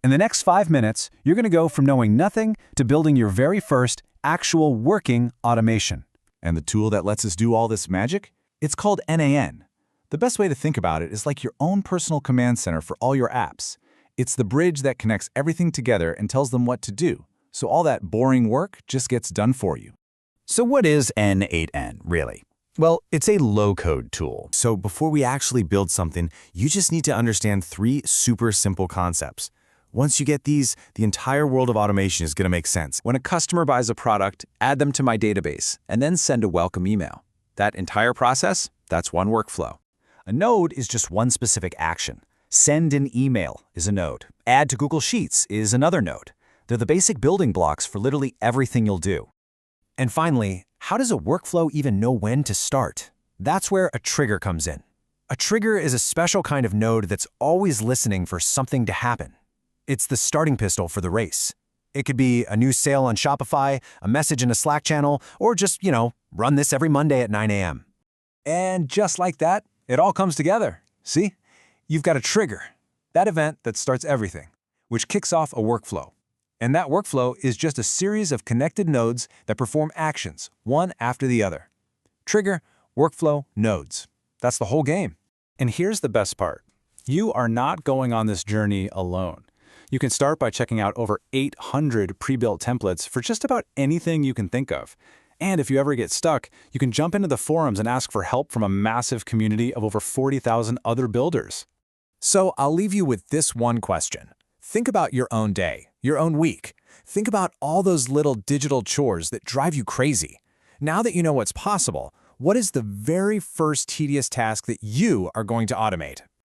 In the next 5 minutes, you're going to go from knowing nothing to building your very first actual working automation. And the tool that lets us do all this magic? It's called n8n. The best way to think about it is like your own personal command center for all your apps. It's the bridge that connects everything together and tells them what to do, so all that boring work just gets done for you. So what is n8n, really? Well, it's a low-code tool. So before we actually build something, you just need to understand 3 super simple concepts. Once you get these, the entire world of automation is going to make sense. When a customer buys a product, add them to my database, and then send a welcome email. That entire process, that's one workflow. A node is just one specific action. Send an email is a node. Add to Google Sheets is another node. They're the basic building blocks for literally everything you'll do. And finally, how does a workflow even know when to start? That's where a trigger comes in. A trigger is a special kind of node that's always listening for something to happen. It's the starting pistol for the race. It could be a new sale on Shopify, a message in a Slack channel, or just, run this every Monday at 9 a.m. And just like that, it all comes together. See? You've got a trigger, that event that starts everything, which kicks off a workflow. And that workflow is just a series of connected nodes that perform actions, one after the other. Trigger, workflow, nodes. That's the whole game. And here's the best part. You are not going on this journey alone. You can start by checking out over 800 pre-built templates for just about anything you can think of. And if you ever get stuck, you can jump into the forums and ask for help from a massive community of over 40,000 other builders. So I'll leave you with this one question. Think about your own day, your own week. Think about all those little digital chores that drive you crazy. Now that you know what's possible, what is the very first tedious task that you are going to automate?